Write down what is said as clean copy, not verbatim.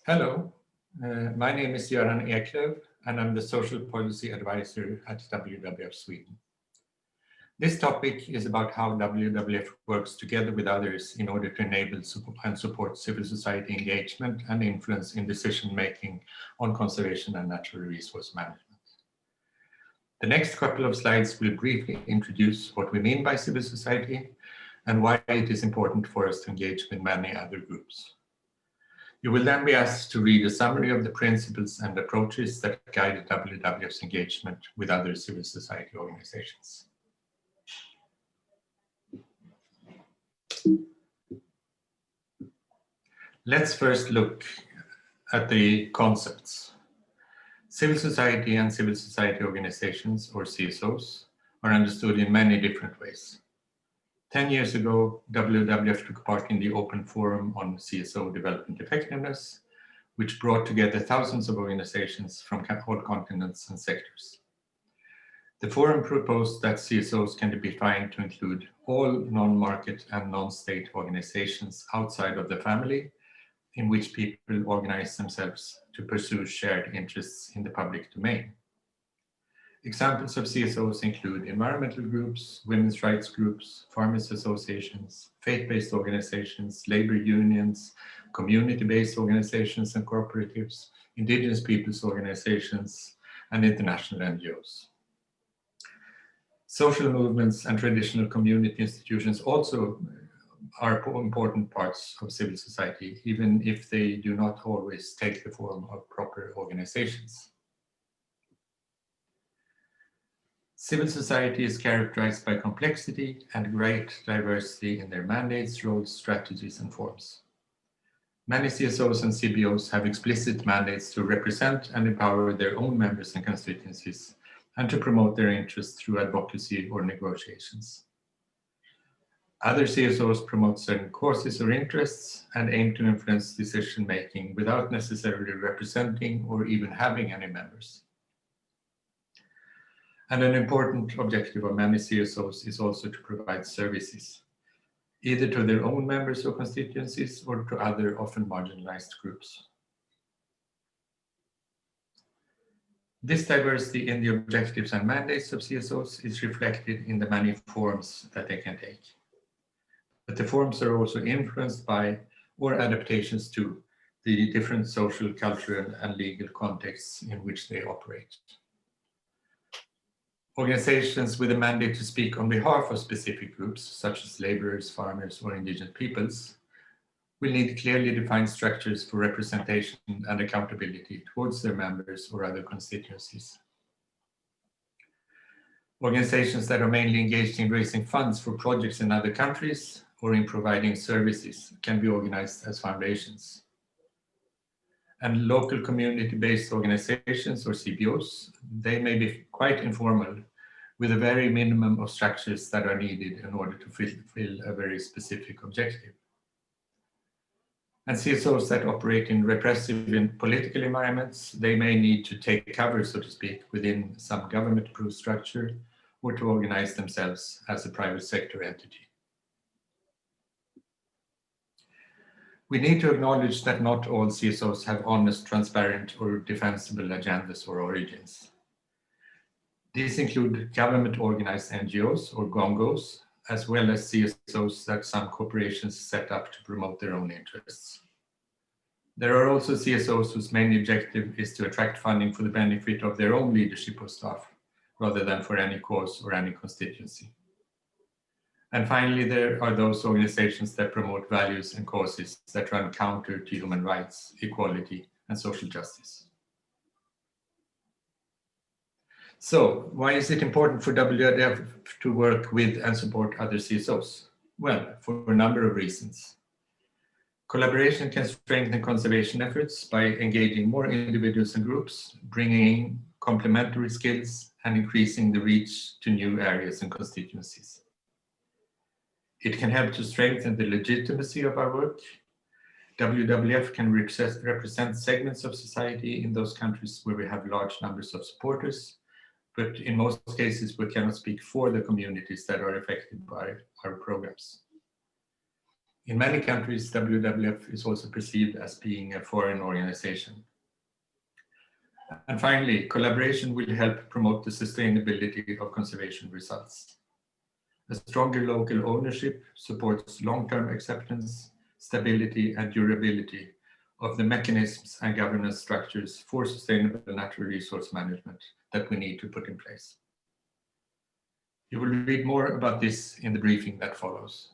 Hello, my name is Göran Eklöf and I'm the Social Policy Advisor at WWF Sweden. This topic is about how WWF works together with others in order to enable and support civil society engagement and influence in decision-making on conservation and natural resource management. The next couple of slides will briefly introduce what we mean by civil society and why it is important for us to engage with many other groups. You will then be asked to read a summary of the principles and approaches that guide WWF's engagement with other civil society organizations. Let's first look at the concepts. Civil society and civil society organizations, or CSOs, are understood in many different ways. 10 years ago, WWF took part in the Open Forum on CSO Development Effectiveness, which brought together thousands of organizations from all continents and sectors. The forum proposed that CSOs can be defined to include all non-market and non-state organizations outside of the family, in which people organize themselves to pursue shared interests in the public domain. Examples of CSOs include environmental groups, women's rights groups, farmers associations, faith-based organizations, labor unions, community-based organizations and cooperatives, indigenous peoples organizations, and international NGOs. Social movements and traditional community institutions also are important parts of civil society, even if they do not always take the form of proper organizations. Civil society is characterized by complexity and great diversity in their mandates, roles, strategies, and forms. Many CSOs and CBOs have explicit mandates to represent and empower their own members and constituencies and to promote their interests through advocacy or negotiations. Other CSOs promote certain causes or interests and aim to influence decision-making without necessarily representing or even having any members. And an important objective of many CSOs is also to provide services, either to their own members or constituencies or to other often marginalized groups. This diversity in the objectives and mandates of CSOs is reflected in the many forms that they can take. But the forms are also influenced by or adaptations to the different social, cultural, and legal contexts in which they operate. Organizations with a mandate to speak on behalf of specific groups, such as laborers, farmers, or indigenous peoples, will need clearly defined structures for representation and accountability towards their members or other constituencies. Organizations that are mainly engaged in raising funds for projects in other countries or in providing services can be organized as foundations. And local community-based organizations, or CBOs, they may be quite informal with a very minimum of structures that are needed in order to fulfill a very specific objective. And CSOs that operate in repressive and political environments, they may need to take cover, so to speak, within some government-approved structure or to organize themselves as a private sector entity. We need to acknowledge that not all CSOs have honest, transparent, or defensible agendas or origins. These include government-organized NGOs or GONGOs, as well as CSOs that some corporations set up to promote their own interests. There are also CSOs whose main objective is to attract funding for the benefit of their own leadership or staff, rather than for any cause or any constituency. And finally, there are those organizations that promote values and causes that run counter to human rights, equality, and social justice. So, why is it important for WWF to work with and support other CSOs? Well, for a number of reasons. Collaboration can strengthen conservation efforts by engaging more individuals and groups, bringing in complementary skills, and increasing the reach to new areas and constituencies. It can help to strengthen the legitimacy of our work. WWF can represent segments of society in those countries where we have large numbers of supporters, but in most cases we cannot speak for the communities that are affected by our programs. In many countries, WWF is also perceived as being a foreign organization. And finally, collaboration will help promote the sustainability of conservation results. A stronger local ownership supports long-term acceptance, stability, and durability of the mechanisms and governance structures for sustainable natural resource management that we need to put in place. You will read more about this in the briefing that follows.